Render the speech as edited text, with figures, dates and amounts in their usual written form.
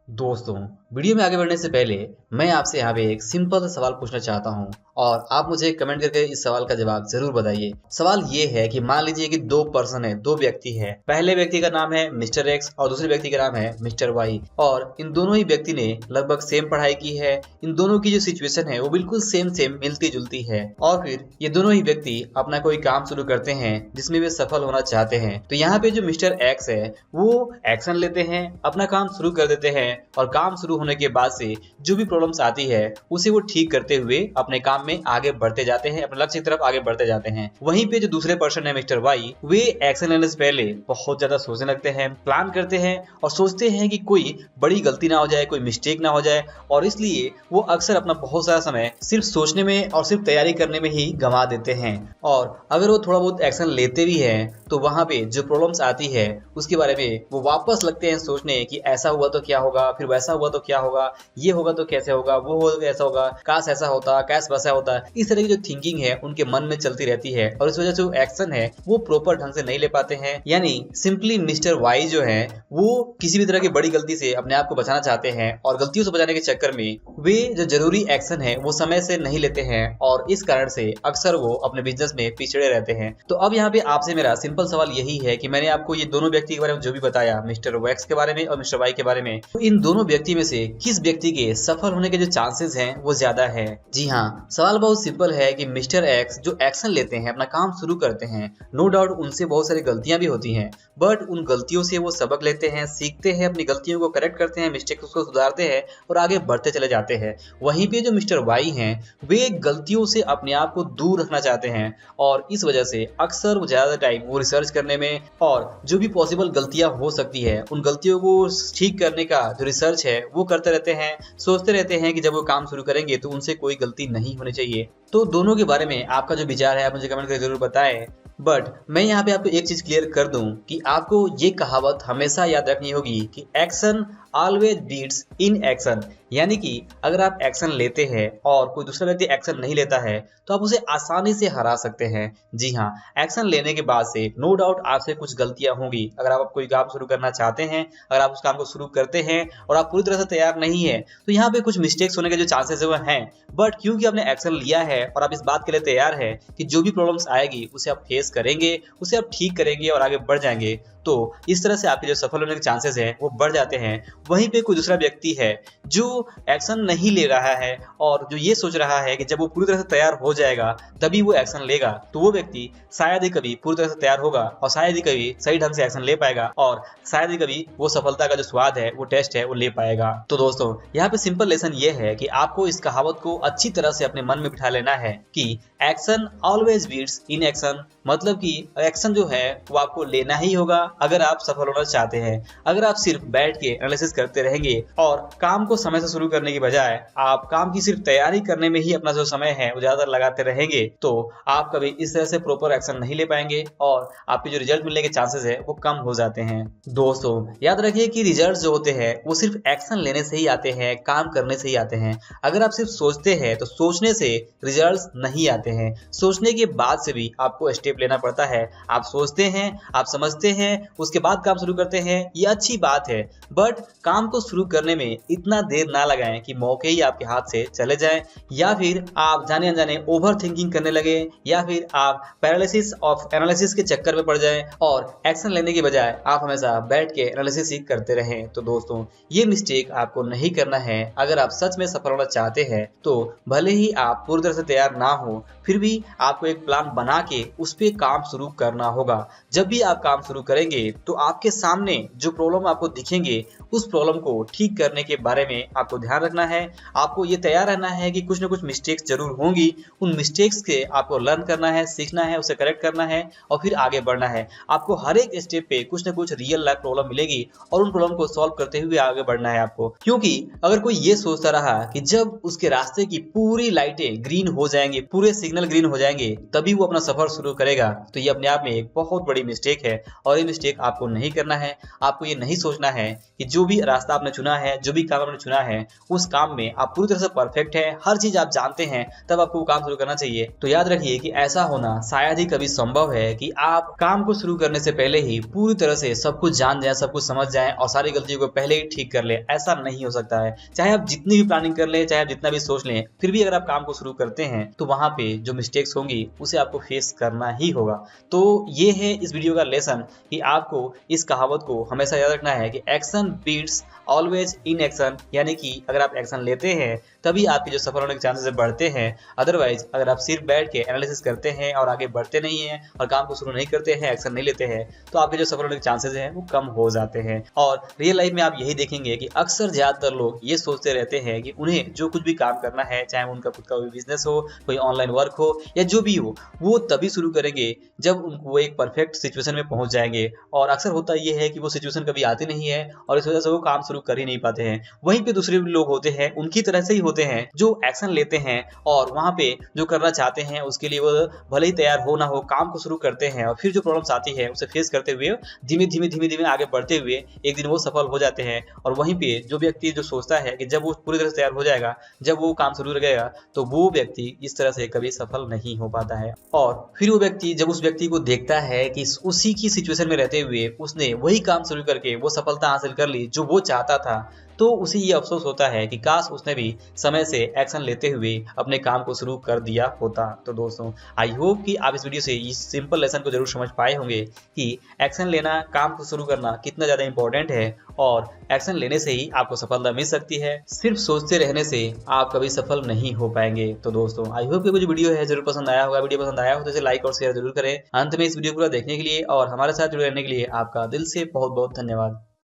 दोस्तों, वीडियो में आगे बढ़ने से पहले मैं आपसे यहाँ पे एक सिंपल सा सवाल पूछना चाहता हूँ और आप मुझे कमेंट करके इस सवाल का जवाब जरूर बताइए। सवाल ये है कि मान लीजिए कि दो पर्सन है, दो व्यक्ति है। पहले व्यक्ति का नाम है मिस्टर एक्स और दूसरे व्यक्ति का नाम है मिस्टर वाई और इन दोनों ही व्यक्ति ने लगभग सेम पढ़ाई की है। इन दोनों की जो सिचुएशन है वो बिल्कुल सेम मिलती जुलती है और फिर ये दोनों ही व्यक्ति अपना कोई काम शुरू करते हैं जिसमें वे सफल होना चाहते हैं। तो यहाँ पे जो मिस्टर एक्स है वो एक्शन लेते हैं, अपना काम शुरू कर देते हैं और काम शुरू होने के बाद से जो भी प्रॉब्लम्स आती है उसे वो ठीक करते हुए अपने काम में आगे बढ़ते जाते हैं, अपने लक्ष्य की तरफ आगे बढ़ते जाते हैं। वहीं पे जो दूसरे पर्सन है मिस्टर वाई, वे एक्शन लेने से पहले बहुत ज्यादा सोचने लगते हैं, प्लान करते हैं और सोचते हैं कि कोई बड़ी गलती ना हो जाए, कोई मिस्टेक ना हो जाए और इसलिए वो अक्सर अपना बहुत सारा समय सिर्फ सोचने में और सिर्फ तैयारी करने में ही गंवा देते हैं। और अगर वो थोड़ा बहुत एक्शन लेते भी हैं तो वहां पे जो प्रॉब्लम्स आती है उसके बारे में वो वापस लगते हैं सोचने कि ऐसा हुआ तो क्या होगा, फिर वैसा हुआ तो क्या होगा, ये होगा तो कैसे होगा, वो होगा तो कैसा होगा, काश ऐसा होता, कैश वैसा होता। इस तरह की जो थिंकिंग है उनके मन में चलती रहती है और इस वजह से जो एक्शन है वो प्रॉपर ढंग से नहीं ले पाते हैं। यानी सिंपली मिस्टर वाई जो है वो किसी भी तरह की बड़ी गलती से अपने आप को बचाना चाहते हैं और गलतियों से बचाने के चक्कर में वे जो जरूरी एक्शन है वो समय से नहीं लेते हैं और इस कारण से अक्सर वो अपने बिजनेस में पिछड़े रहते हैं। तो अब यहाँ पे आपसे मेरा सिंपल सवाल यही है कि मैंने आपको ये दोनों व्यक्ति के बारे में जो भी बताया, मिस्टर वैक्स के बारे में और मिस्टर वाई के बारे में, तो इन दोनों व्यक्ति में से किस व्यक्ति के सफल होने के जो चांसेस हैं वो ज्यादा है? जी हाँ, सवाल बहुत सिंपल है कि मिस्टर एक्स जो एक्शन लेते हैं, अपना काम शुरू करते हैं, नो डाउट उनसे बहुत सारी गलतियां भी होती हैं, बट उन गलतियों से वो सबक लेते हैं, सीखते हैं, अपनी गलतियों को करेक्ट करते हैं, मिस्टेक्स को सुधारते हैं और आगे बढ़ते चले जाते हैं। वहीं पे जो मिस्टर वाई हैं वे गलतियों से अपने आप को दूर रखना चाहते हैं और इस वजह से अक्सर वो ज्यादा टाइम वो रिसर्च करने में और जो भी पॉसिबल गलतियां हो सकती है उन गलतियों को ठीक करने का जो रिसर्च है वो करते रहते हैं, सोचते रहते हैं कि जब वो काम शुरू करेंगे तो उनसे कोई गलती नहीं होनी चाहिए। तो दोनों के बारे में आपका जो विचार है आप मुझे कमेंट करके जरूर बताएं। बट मैं यहाँ पे आपको एक चीज क्लियर कर दूं कि आपको ये कहावत हमेशा याद रखनी होगी कि action always beats inaction. यानी कि अगर आप एक्शन लेते हैं और कोई दूसरा व्यक्ति एक्शन नहीं लेता है तो आप उसे आसानी से हरा सकते हैं। जी हाँ, एक्शन लेने के बाद से नो डाउट आपसे कुछ गलतियां होंगी। अगर आप कोई काम शुरू करना चाहते हैं, अगर आप उस काम को शुरू करते हैं और आप पूरी तरह से तैयार नहीं है तो यहाँ पे कुछ मिस्टेक्स होने के जो चांसेस है वो हैं। बट क्योंकि आपने एक्शन लिया है और आप इस बात के लिए तैयार है कि जो भी प्रॉब्लम्स आएगी उसे आप फेस करेंगे, उसे आप ठीक करेंगे और आगे बढ़ जाएंगे, तो इस तरह से आपके जो सफल होने के चांसेस हैं वो बढ़ जाते हैं। वहीं पे कोई दूसरा व्यक्ति है जो एक्शन नहीं ले रहा है और जो ये सोच रहा है कि जब वो पूरी तरह से तैयार हो जाएगा तभी वो एक्शन लेगा, तो वो व्यक्ति शायद ही कभी पूरी तरह से तैयार होगा और शायद ही कभी सही ढंग से एक्शन ले पाएगा और शायद ही कभी वो सफलता का जो स्वाद है, वो टेस्ट है, वो ले पाएगा। तो दोस्तों, यहाँ पे सिंपल लेसन ये है कि आपको इस कहावत को अच्छी तरह से अपने मन में बिठा लेना है कि action always beats inaction. मतलब कि एक्शन जो है वो आपको लेना ही होगा अगर आप सफल होना चाहते हैं। अगर आप सिर्फ बैठ के एनालिसिस करते रहेंगे और काम को समय से शुरू करने की बजाय आप काम की सिर्फ तैयारी करने में ही अपना जो समय है वो ज्यादा लगाते रहेंगे तो आप कभी इस तरह से प्रॉपर एक्शन नहीं ले पाएंगे और आपके जो रिजल्ट मिलने के चांसेस है वो कम हो जाते हैं। दोस्तों, याद रखिए कि रिजल्ट जो होते हैं वो सिर्फ एक्शन लेने से ही आते हैं, काम करने से ही आते हैं। अगर आप सिर्फ सोचते हैं तो सोचने से रिजल्ट नहीं आते हैं, सोचने के बाद से भी आपको स्टेप लेना पड़ता है। आप सोचते हैं, आप समझते हैं, उसके बाद काम शुरू करते हैं, ये अच्छी बात है, बट काम को शुरू करने में इतना देर ना लगाएं कि मौके ही आपके हाथ से चले जाएं या फिर आप जाने अनजाने ओवर थिंकिंग करने लगे या फिर आप पैरालिसिस ऑफ एनालिसिस के चक्कर में पड़ जाएं और एक्शन लेने के बजाय आप हमेशा बैठ के एनालिसिस ही करते रहें। तो दोस्तों, ये मिस्टेक आपको नहीं करना है। अगर आप सच में सफल होना चाहते हैं तो भले ही आप पूरी तरह से तैयार ना हो, फिर भी आपको एक प्लान बना के उस पर काम शुरू करना होगा। जब भी आप काम शुरू करेंगे तो आपके सामने जो प्रॉब्लम आपको दिखेंगे उस प्रॉब्लम को ठीक करने के बारे में आपको ध्यान रखना है। आपको ये तैयार रहना है कि कुछ ना कुछ मिस्टेक्स जरूर होंगी, उन मिस्टेक्स के आपको लर्न करना है, सीखना है, उसे करेक्ट करना है और फिर आगे बढ़ना है। आपको हर एक स्टेप पे कुछ ना कुछ रियल लाइफ प्रॉब्लम मिलेगी और उन प्रॉब्लम को सॉल्व करते हुए आगे बढ़ना है आपको। क्योंकि अगर कोई ये सोचता रहा कि जब उसके रास्ते की पूरी लाइटें ग्रीन हो जाएंगे, पूरे सिग्नल ग्रीन हो जाएंगे तभी वो अपना सफर शुरू करेगा, तो ये अपने आप में एक बहुत बड़ी मिस्टेक है और ये मिस्टेक मिस्टेक आपको नहीं करना है। आपको ये नहीं सोचना है कि जो भी रास्ता आपने चुना है, जो भी काम आपने चुना है, उस काम में आप पूरी तरह से परफेक्ट है, हर चीज आप जानते हैं, तब आपको वो काम शुरू करना चाहिए। तो याद रखिए कि ऐसा होना शायद ही कभी संभव है कि आप काम को शुरू करने से पहले ही पूरी तरह से सब कुछ जान जाए, सब कुछ समझ जाए और सारी गलतियों को पहले ही ठीक कर ले। ऐसा नहीं हो सकता है। चाहे आप जितनी भी प्लानिंग कर ले, चाहे आप जितना भी सोच लें, फिर भी अगर आप काम को शुरू करते हैं तो वहां पे जो मिस्टेक्स होंगी उसे आपको फेस करना ही होगा। तो ये है इस वीडियो का लेसन कि आपको इस कहावत को हमेशा याद रखना है कि action beats always inaction, यानी कि अगर आप एक्शन लेते हैं तभी आपके जो सफल होने के चांसेस बढ़ते हैं। अदरवाइज अगर आप सिर्फ बैठ के एनालिसिस करते हैं और आगे बढ़ते नहीं हैं और काम को शुरू नहीं करते हैं, एक्शन नहीं लेते हैं, तो आपके जो सफल होने के चांसेस हैं वो कम हो जाते हैं। और रियल लाइफ में आप यही देखेंगे कि अक्सर ज्यादातर लोग ये सोचते रहते हैं कि उन्हें जो कुछ भी काम करना है, चाहे उनका खुद का कोई बिजनेस हो, कोई ऑनलाइन वर्क हो या जो भी हो, वो तभी शुरू करेंगे जब वो एक परफेक्ट सिचुएशन में पहुंच जाएंगे। और अक्सर होता ये है कि वो सिचुएशन कभी आती नहीं है और इस वजह से वो काम शुरू कर ही नहीं पाते हैं। वहीं पे दूसरे लोग होते हैं, उनकी तरह से ही होते हैं, जो एक्शन लेते हैं और वहां पे जो करना चाहते हैं उसके लिए वो भले ही तैयार हो ना हो, काम को शुरू करते हैं और फिर जो प्रॉब्लम्स आती है उसे फेस करते हुए धीमे धीमे आगे बढ़ते हुए एक दिन वो सफल हो जाते हैं। और वहीं पे जो व्यक्ति जो सोचता है कि जब वो पूरी तरह से तैयार हो जाएगा, जब वो काम शुरू करेगा, तो वो व्यक्ति इस तरह से कभी सफल नहीं हो पाता है। और फिर वो व्यक्ति जब उस व्यक्ति को देखता है कि उसी की सिचुएशन में रहते हुए उसने वही काम शुरू करके वो सफलता हासिल कर ली जो वो चाहता था, तो उसे ये अफसोस होता है कि काश उसने भी समय से एक्शन लेते हुए अपने काम को शुरू कर दिया होता। तो दोस्तों, आई होप कि आप इस वीडियो से इस सिंपल लेसन को जरूर समझ पाए होंगे कि एक्शन लेना, काम को शुरू करना कितना ज़्यादा इंपॉर्टेंट है और एक्शन लेने से ही आपको सफलता मिल सकती है। सिर्फ सोचते रहने से आप कभी सफल नहीं हो पाएंगे। तो दोस्तों, आई होप कि कुछ वीडियो है जरूर पसंद आया होगा। वीडियो पसंद आया हो तो इसे लाइक और शेयर जरूर करें। अंत में इस वीडियो को पूरा देखने के लिए और हमारे साथ जुड़े रहने के लिए आपका दिल से बहुत बहुत धन्यवाद।